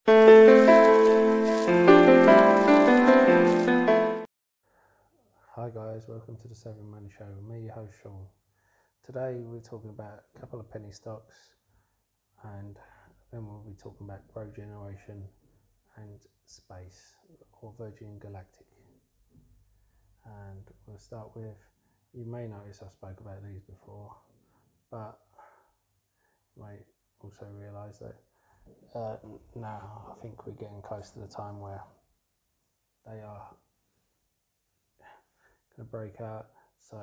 Hi guys, welcome to the 7 Money Show with me, your host Sean. Today we're talking about a couple of penny stocks, and then we'll be talking about Grow Generation and Space, or Virgin Galactic. And we'll start with, you may notice I spoke about these before, but you may also realise that now I think we're getting close to the time where they are going to break out, so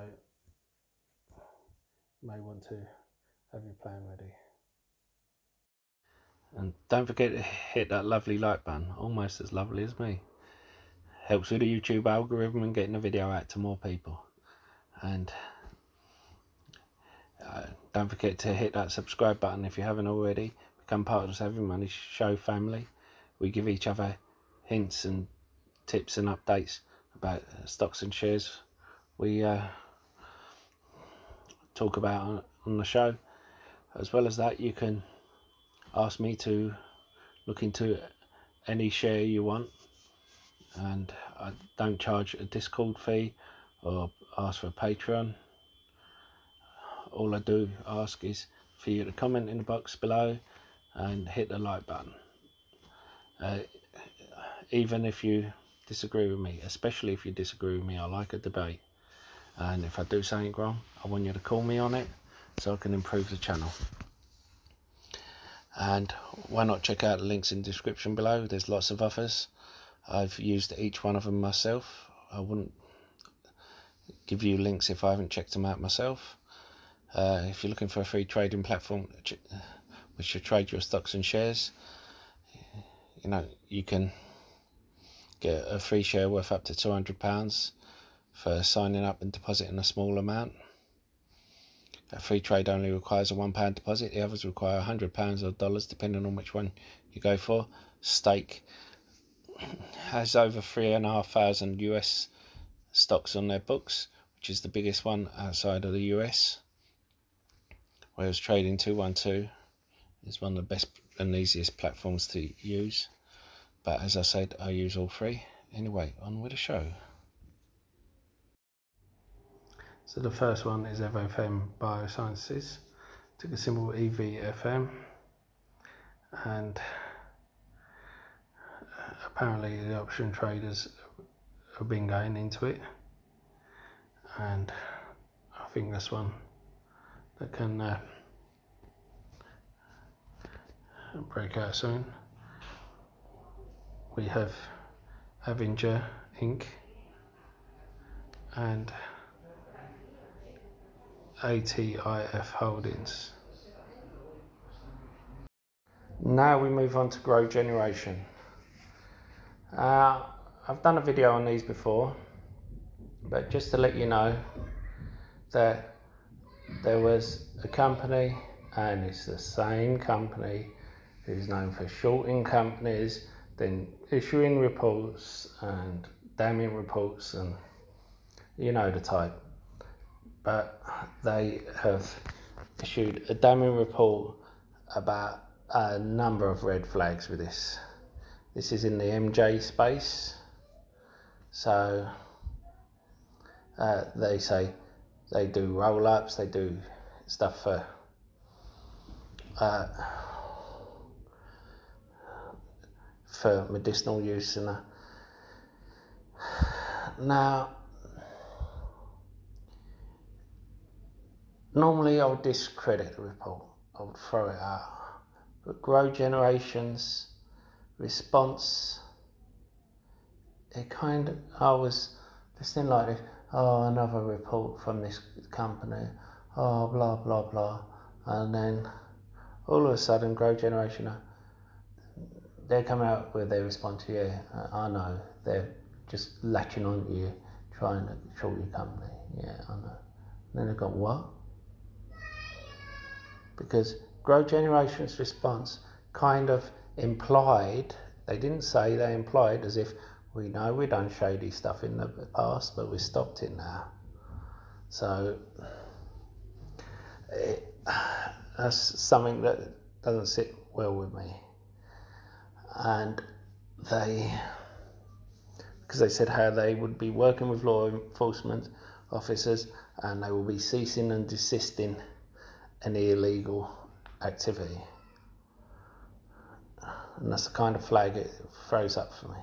you may want to have your plan ready. And don't forget to hit that lovely like button, almost as lovely as me. Helps with the YouTube algorithm and getting the video out to more people. And don't forget to hit that subscribe button if you haven't already. Become part of the 7 Money Show family. We give each other hints and tips and updates about stocks and shares we talk about on the show. As well as that, you can ask me to look into any share you want, and I don't charge a Discord fee or ask for a Patreon. All I do ask is for you to comment in the box below and hit the like button, even if you disagree with me, especially if you disagree with me. I like a debate, and if I do something wrong, I want you to call me on it so I can improve the channel. And why not check out the links in the description below? There's lots of others. I've used each one of them myself. I wouldn't give you links if I haven't checked them out myself. If you're looking for a free trading platform which should trade your stocks and shares, you know, you can get a free share worth up to £200 for signing up and depositing a small amount. A free trade only requires a £1 deposit. The others require £100 or dollars, depending on which one you go for. Stake has over 3,500 US stocks on their books, which is the biggest one outside of the US. Whereas Trading 212 is one of the best and easiest platforms to use. But as I said, I use all three. Anyway, on with the show. So the first one is FAANG Biosciences. Took a symbol EVFM, and apparently the option traders have been going into it, and I think that's one that can break out soon. We have Avenger Inc. and ATIF Holdings. Now we move on to Grow Generation. I've done a video on these before, but just to let you know that there was a company, and it's the same company, who's known for shorting companies, then issuing reports and damning reports, and you know the type. But they have issued a damning report about a number of red flags with this. This is in the MJ space. So they say they do roll-ups, they do stuff for medicinal use and that. Now, normally I would discredit the report, I would throw it out. But Grow Generation's response, I was listening like this, oh, another report from this company, oh, blah, blah, blah. And then all of a sudden, Grow Generation, they're coming out with their response, yeah, I know, they're just latching on to you, trying to short your company, yeah, I know. And then they've got, what? Because Grow Generation's response kind of implied, they didn't say, they implied as if, we know we've done shady stuff in the past, but we've stopped it now. So that's something that doesn't sit well with me. and because they said how they would be working with law enforcement officers and they will be ceasing and desisting any illegal activity. And that's the kind of flag it throws up for me.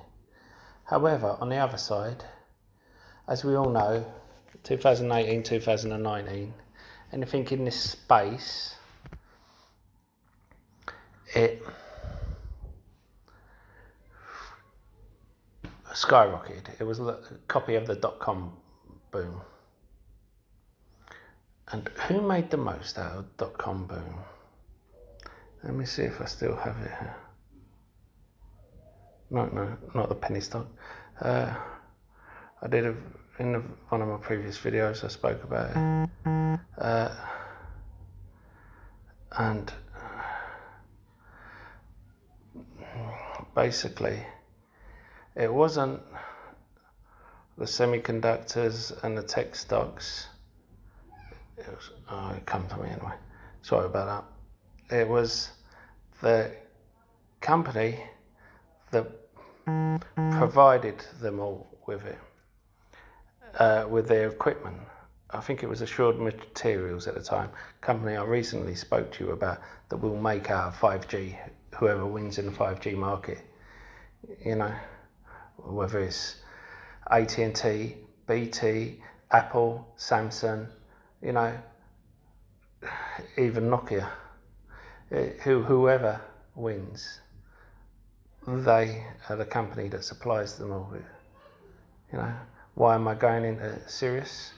However, on the other side, as we all know, 2018, 2019, anything in this space, it skyrocketed. It was a copy of the .com boom. And who made the most out of .com boom? Let me see if I still have it here. No, not the penny stock. I did in one of my previous videos. I spoke about it, and basically, it wasn't the semiconductors and the tech stocks. It was, oh, it come to me anyway. Sorry about that. It was the company that provided them all with it, with their equipment. I think it was Assured Materials at the time, company I recently spoke to you about, that will make our 5G, whoever wins in the 5G market. You know, whether it's AT&T, BT, Apple, Samsung, you know, even Nokia, whoever wins, they are the company that supplies them all with. You know, why am I going into serious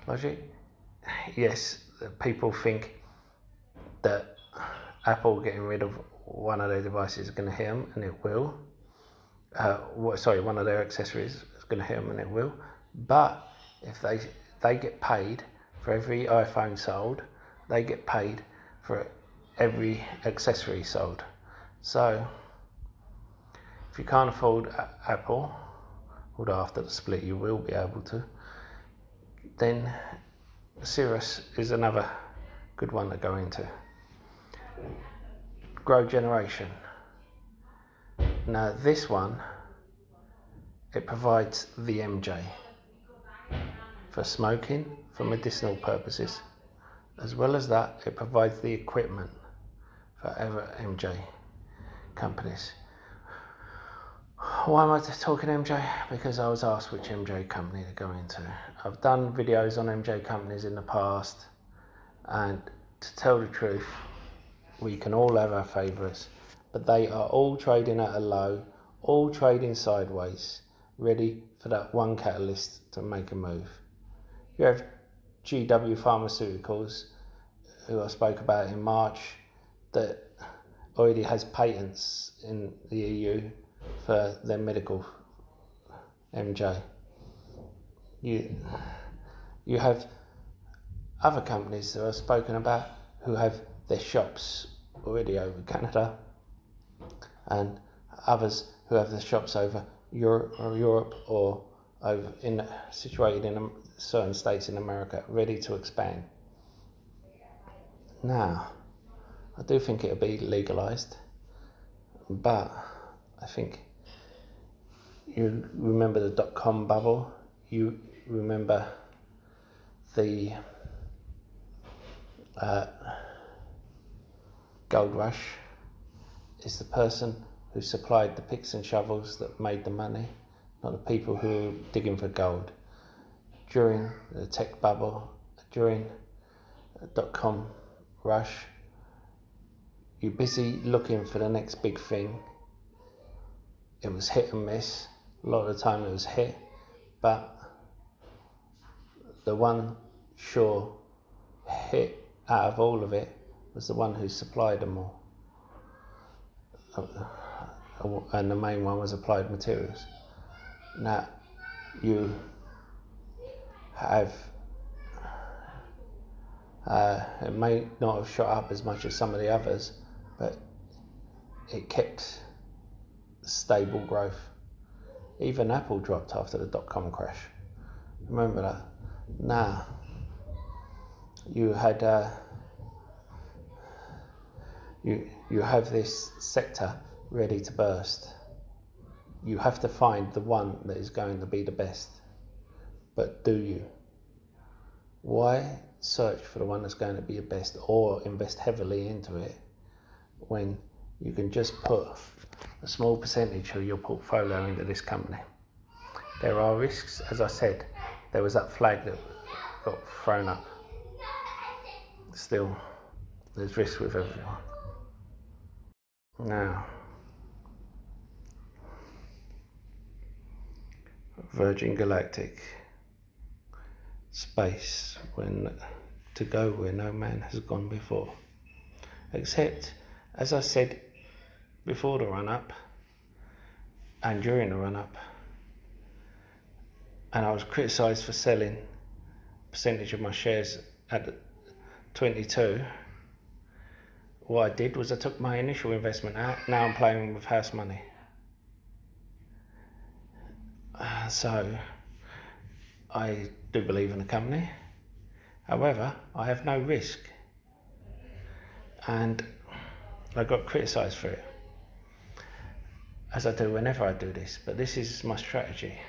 logic? Yes, people think that Apple getting rid of one of their devices is going to hit them, and it will. One of their accessories is going to hit them, and it will. But if they get paid for every iPhone sold, they get paid for every accessory sold. So if you can't afford Apple, although after the split you will be able to, then Cirrus is another good one to go into. Grow generation. Now this one, it provides the MJ for smoking, for medicinal purposes. As well as that, it provides the equipment for other MJ companies. Why am I talking MJ? Because I was asked which MJ company to go into. I've done videos on MJ companies in the past, and to tell the truth, we can all have our favourites, but they are all trading at a low, all trading sideways, ready for that one catalyst to make a move. You have GEVO Pharmaceuticals, who I spoke about in March, that already has patents in the EU for their medical MJ. You have other companies that I've spoken about who have their shops already over Canada, and others who have their shops over Europe or over situated in certain states in America, ready to expand. Now, I do think it'll be legalized, but I think you remember the .com bubble, you remember the gold rush. Is the person who supplied the picks and shovels that made the money, not the people who were digging for gold. During the tech bubble, during the .com rush, you're busy looking for the next big thing. It was hit and miss. A lot of the time it was hit, but the one sure hit out of all of it was the one who supplied them all. And the main one was Applied Materials. Now, you have, it may not have shot up as much as some of the others, but it kept stable growth. Even Apple dropped after the .com crash. Remember that. Now, you had you have this sector ready to burst. You have to find the one that is going to be the best. But do you? Why search for the one that's going to be the best or invest heavily into it when you can just put a small percentage of your portfolio into this company? There are risks. As I said, there was that flag that got thrown up. Still, there's risks with everyone. Now, Virgin Galactic, space, to go where no man has gone before. Except, as I said before the run-up and during the run-up, and I was criticised for selling a percentage of my shares at 22, what I did was I took my initial investment out. Now I'm playing with house money. So I do believe in the company. However, I have no risk, and I got criticised for it, as I do whenever I do this. But this is my strategy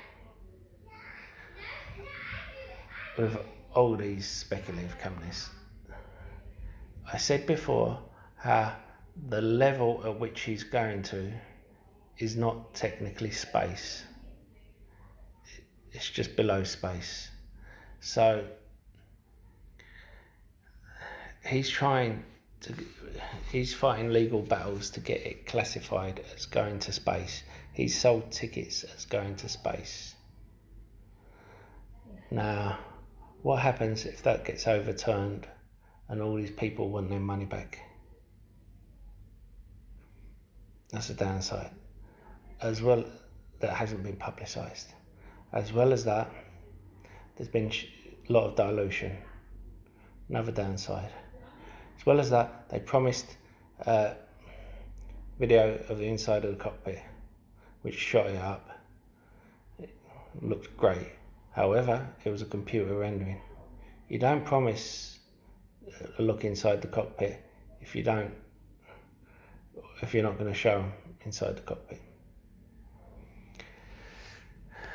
with all these speculative companies. I said before how the level at which he's going to is not technically space. It's just below space. So he's fighting legal battles to get it classified as going to space. He's sold tickets as going to space. Now, what happens if that gets overturned and all these people want their money back? That's a downside. As well, that hasn't been publicised. As well as that, there's been a lot of dilution. Another downside. As well as that, they promised video of the inside of the cockpit, which shot it up. It looked great. However, it was a computer rendering. You don't promise a look inside the cockpit if you're not going to show them inside the cockpit.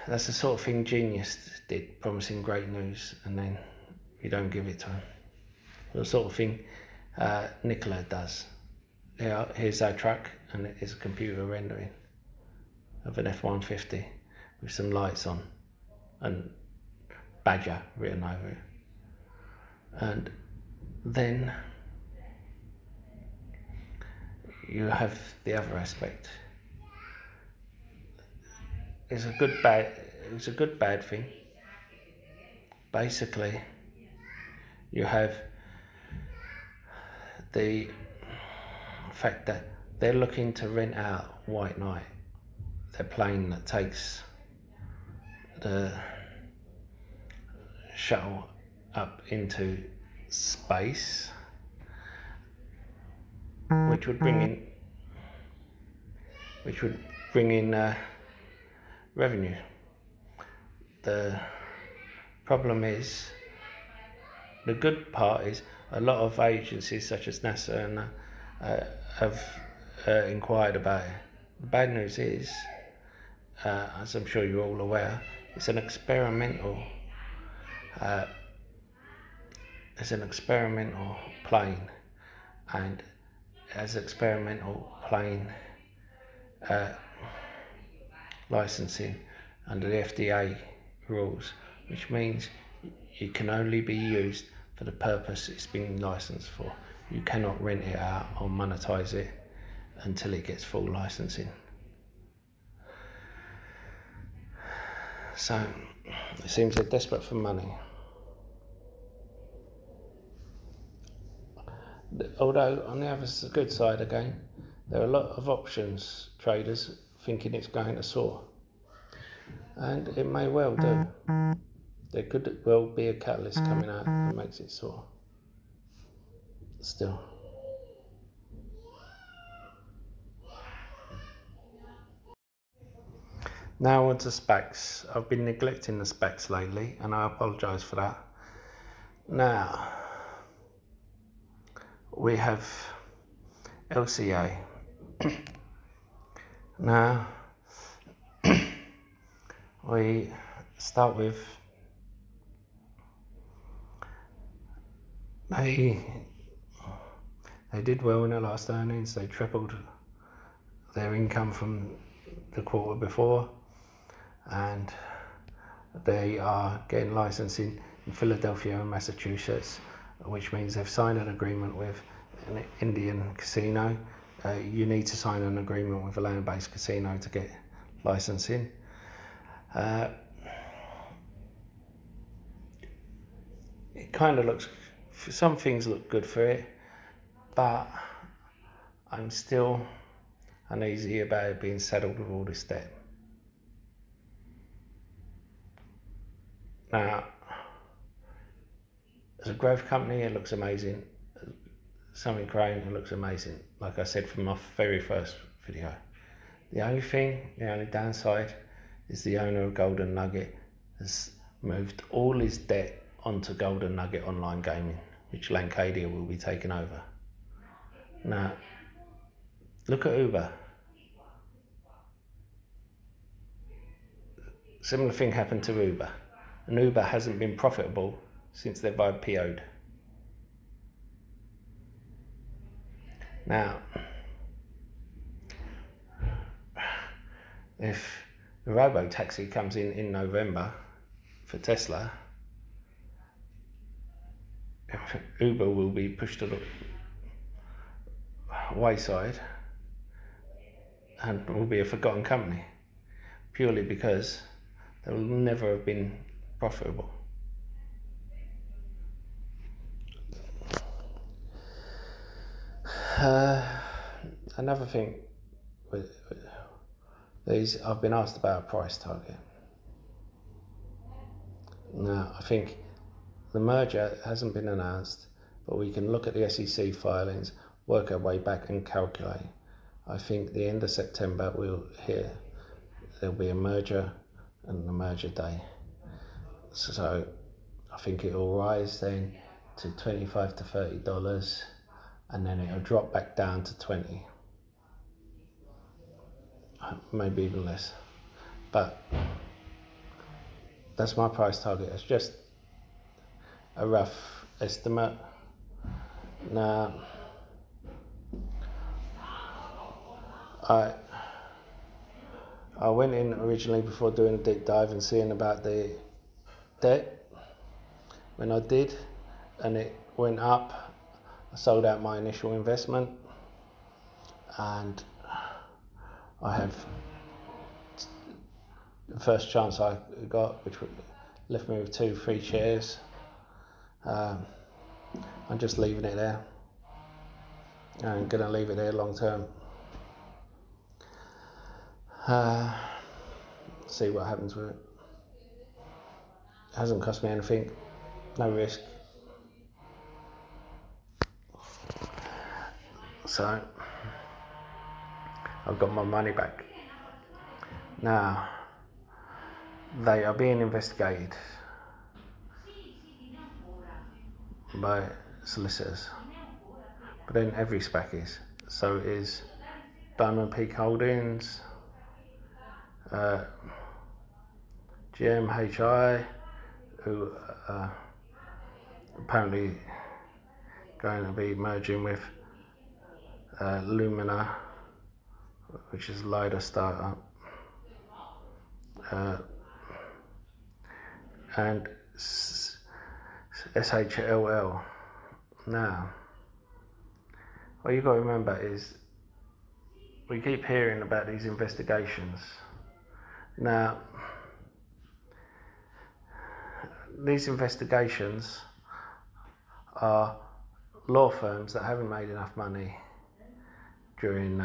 That's the sort of thing Genius did, promising great news and then you don't give it to them. The sort of thing Nkla does. Here's our truck, and it is a computer rendering of an F-150 with some lights on and Badger written over it. And then you have the other aspect. It's a good bad thing. Basically, you have the fact that they're looking to rent out White Knight, their plane that takes the shuttle up into space, which would bring in revenue. The problem is, the good part is, a lot of agencies such as NASA have inquired about it. The bad news is, as I'm sure you're all aware, it's an experimental plane, and as experimental plane licensing under the FDA rules, which means it can only be used for the purpose it's been licensed for. You cannot rent it out or monetize it until it gets full licensing. So it seems they're desperate for money. Although on the other good side again, there are a lot of options traders thinking it's going to soar, and it may well do. There could well be a catalyst coming out that makes it soar. Still. Now on to Spaqs. I've been neglecting the Spaqs lately, and I apologise for that. Now, we have LCA. Now, we start with they did well in their last earnings. They tripled their income from the quarter before, and they are getting licensing in Philadelphia and Massachusetts, which means they've signed an agreement with an Indian casino. You need to sign an agreement with a land-based casino to get licensing. It kind of looks, some things look good for it, but I'm still uneasy about it being saddled with all this debt. Now, as a growth company, it looks amazing. Something growing, it looks amazing. Like I said from my very first video. The only downside is the owner of Golden Nugget has moved all his debt onto Golden Nugget Online Gaming, which Lancadia will be taking over. Now, look at Uber. Similar thing happened to Uber, and Uber hasn't been profitable since they've IPO'd. Now, if the robo-taxi comes in November for Tesla, Uber will be pushed to the wayside and will be a forgotten company, purely because they will never have been profitable. Another thing with these, I've been asked about a price target. Now, I think the merger hasn't been announced, but we can look at the SEC filings, work our way back and calculate. I think the end of September we'll hear there'll be a merger and the merger day. So I think it will rise then to $25 to $30, and then it'll drop back down to 20, maybe even less. But that's my price target. It's just a rough estimate. Now, I went in originally before doing a deep dive and seeing about the debt. When I did, and it went up, I sold out my initial investment, and I have the first chance I got, which left me with 2 free shares. I'm just leaving it there. I'm going to leave it there long term. See what happens with it. It hasn't cost me anything, no risk. So I've got my money back. Now, they are being investigated by solicitors, but then every Spaq is. So is Diamond Peak Holdings, GMHI, who are apparently going to be merging with Lumina, which is a LiDAR startup, and SHLL. Now, what you've got to remember is we keep hearing about these investigations. Now, these investigations are law firms that haven't made enough money during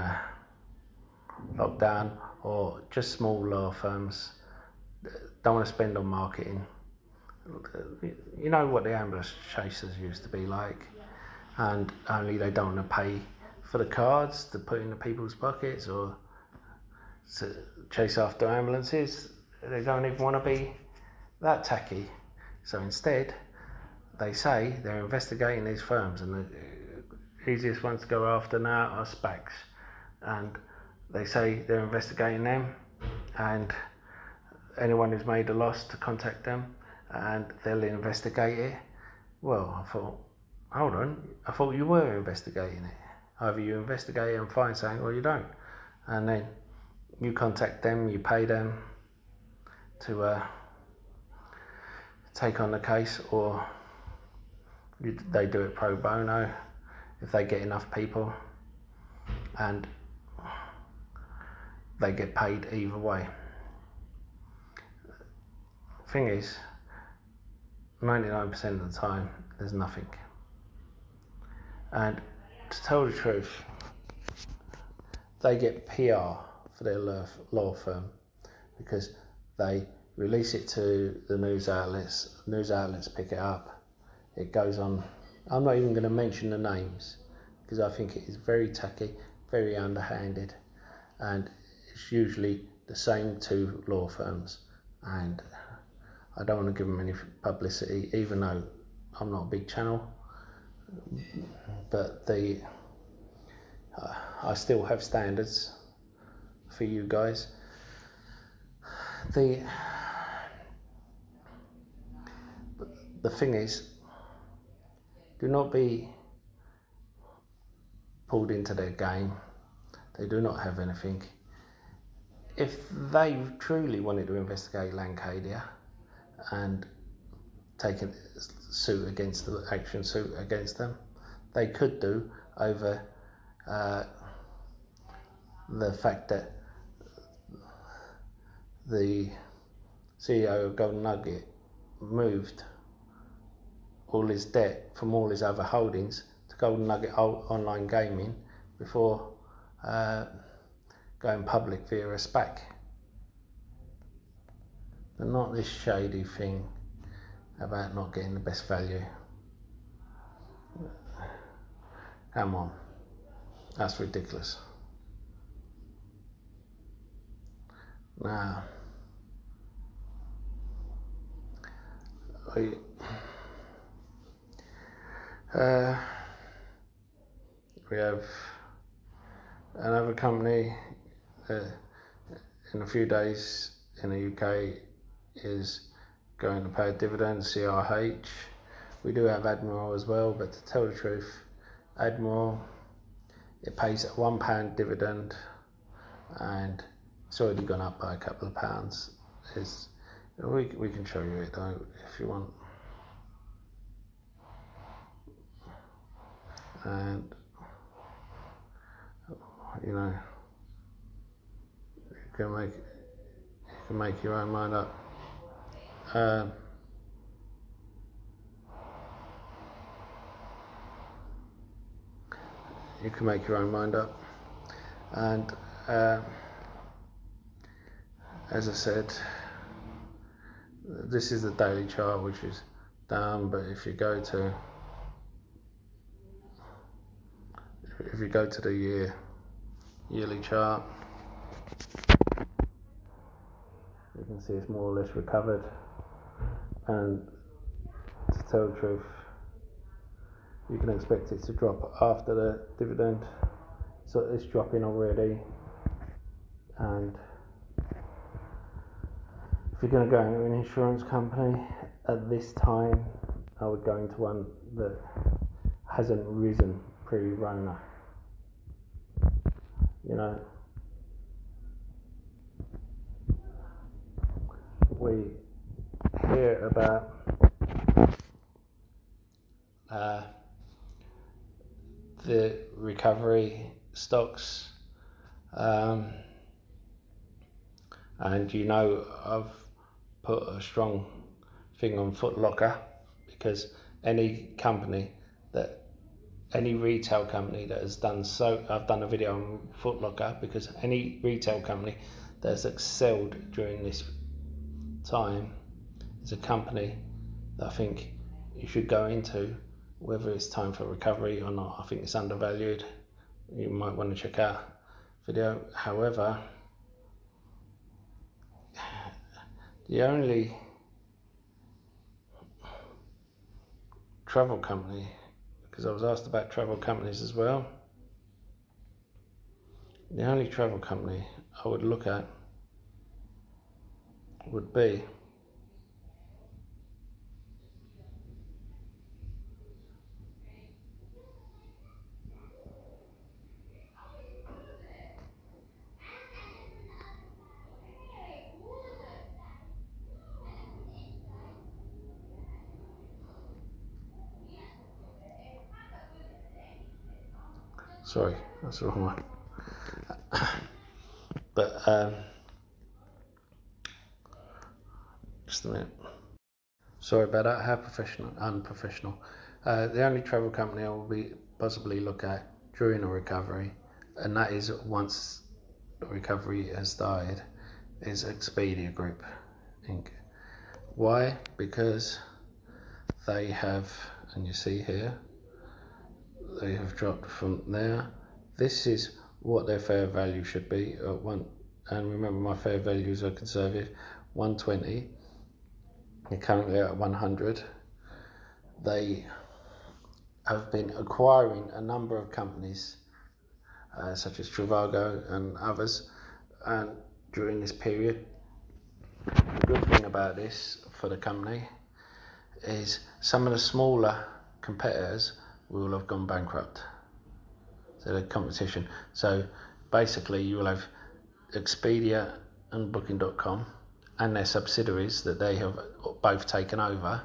lockdown, or just small law firms that don't want to spend on marketing. You know what the ambulance chasers used to be like, and only they don't want to pay for the cards to put in the people's pockets or to chase after ambulances. They don't even want to be that tacky. So instead, they say they're investigating these firms, and the easiest ones to go after now are Spaqs. And they say they're investigating them, and anyone who's made a loss to contact them, and they'll investigate it. Well, I thought, hold on, I thought you were investigating it. Either you investigate it and find something, or you don't. And then you contact them, you pay them to take on the case, or they do it pro bono if they get enough people, and they get paid either way. Thing is, 99% of the time there's nothing. And to tell the truth, they get PR for their law firm because they release it to the news outlets pick it up, it goes on. I'm not even going to mention the names because I think it is very tacky, very underhanded, and it's usually the same two law firms, and I don't want to give them any publicity, even though I'm not a big channel, but I still have standards for you guys. The thing is, do not be pulled into their game. They do not have anything. If they truly wanted to investigate Lancadia and take a suit against the action suit against them, they could do over the fact that the CEO of Golden Nugget moved all his debt from all his other holdings to Golden Nugget Online Gaming before going public via a Spaq. But not this shady thing about not getting the best value. Come on, that's ridiculous. Now, we have another company in a few days in the UK is going to pay a dividend, CRH. We do have Admiral as well, but to tell the truth, Admiral, it pays a £1 dividend, and it's already gone up by a couple of pounds. We can show you it though if you want. And you know, you can make your own mind up. You can make your own mind up, and as I said, this is the daily chart, which is down, but if you go to the yearly chart, you can see it's more or less recovered. And to tell the truth, you can expect it to drop after the dividend, so it's dropping already. And if you're going to go into an insurance company at this time, I would go into one that hasn't risen pre-Rona. You know, we hear about the recovery stocks, and you know, I've put a strong thing on Foot Locker, because any retail company that has done so, I've done a video on Foot Locker, because any retail company that has excelled during this time is a company that I think you should go into, whether it's time for recovery or not. I think it's undervalued. You might want to check out the video. However, the only travel company, because I was asked about travel companies as well, The only travel company I would look at would be sorry, that's the wrong one. But just a minute. Sorry about that. How unprofessional. The only travel company I will be possibly look at during a recovery, and that is once the recovery has started, is Expedia Group Inc. Why? Because they have, and you see here, they have dropped from there. This is what their fair value should be at one, and remember my fair values are conservative, 120. They're currently at 100. They have been acquiring a number of companies such as Trivago and others, and during this period, the good thing about this for the company is some of the smaller competitors will have gone bankrupt. So the competition. So basically you will have Expedia and Booking.com and their subsidiaries that they have both taken over.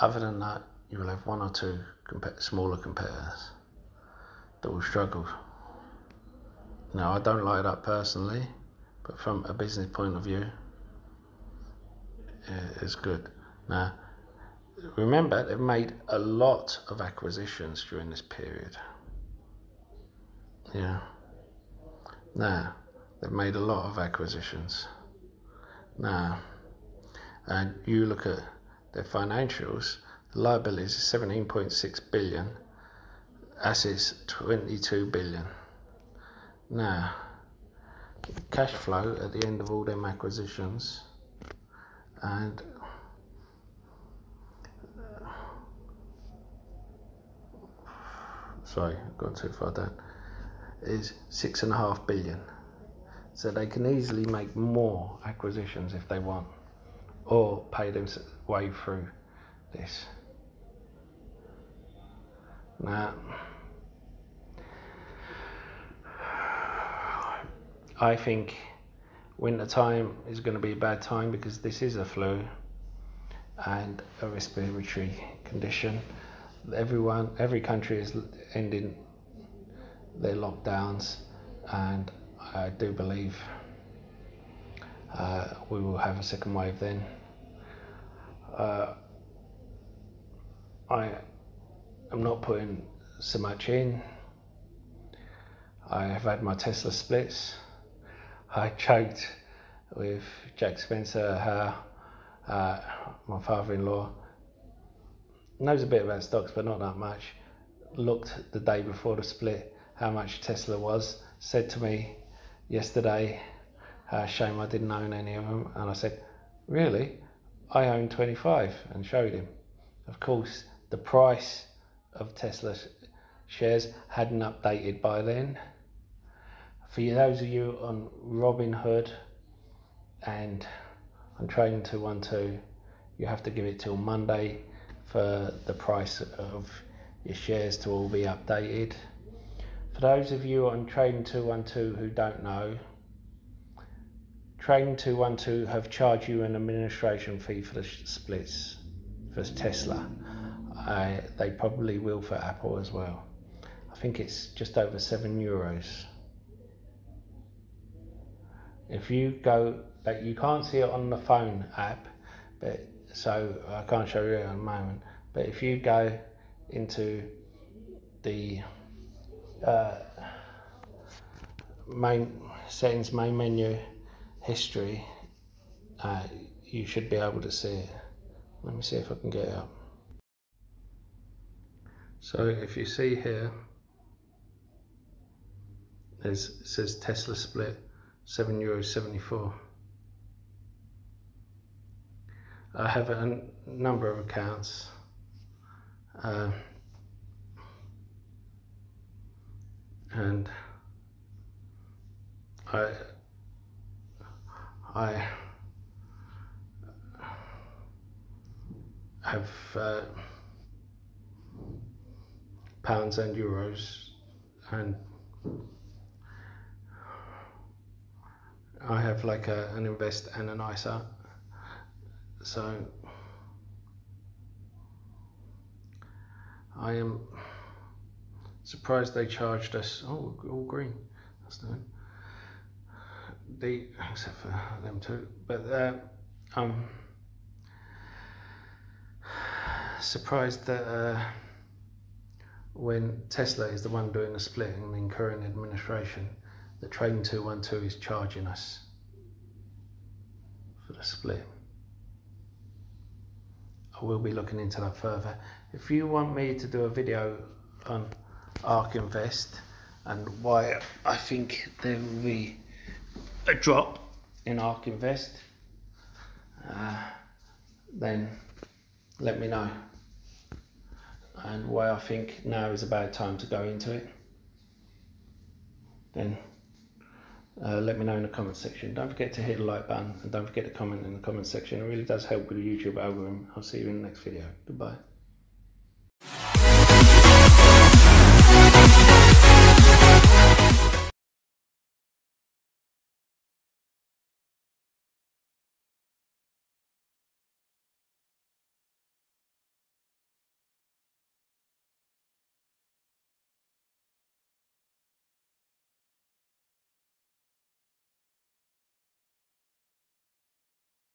Other than that, you will have one or two smaller competitors that will struggle. Now, I don't like that personally, but from a business point of view, it's good. Now, remember, they've made a lot of acquisitions during this period. Yeah. Now, they've made a lot of acquisitions. Now, and you look at their financials, the liabilities is 17.6 billion, assets 22 billion. Now, cash flow at the end of all them acquisitions, and sorry, I've gone too far down, is 6.5 billion. So they can easily make more acquisitions if they want, or pay their way through this. Now, I think winter time is going to be a bad time because this is a flu and a respiratory condition. Every country is ending their lockdowns, and I do believe we will have a second wave then. I am not putting so much in. I have had my Tesla splits. I joked with Jack Spencer how my father-in-law knows a bit about stocks but not that much, looked the day before the split how much Tesla was, said to me yesterday how shame I didn't own any of them, and I said, really? I own 25, and showed him. Of course, the price of Tesla shares hadn't updated by then. For those of you on Robinhood and on Trading 212, you have to give it till Monday for the price of your shares to all be updated. For those of you on Trading 212 who don't know, Trading 212 have charged you an administration fee for the splits for Tesla. They probably will for Apple as well. I think it's just over €7. If you go, but you can't see it on the phone app, but so I can't show you it at the moment. But if you go into the main settings, main menu, history, you should be able to see it. Let me see if I can get it up. So if you see here, it says Tesla split, €7.74. I have a number of accounts. And I have pounds and euros, and I have like an invest and an ISA, so I am surprised they charged us. Oh, all green. That's nice. Except for them two, but I'm surprised that when Tesla is the one doing the split and incurring administration, the Trading 212 is charging us for the split. I will be looking into that further. If you want me to do a video on ARK Invest and why I think there will be a drop in ARK Invest, then let me know, and why I think now is a bad time to go into it, then let me know in the comment section. Don't forget to hit the like button, and don't forget to comment in the comment section. It really does help with the YouTube algorithm. I'll see you in the next video. Goodbye.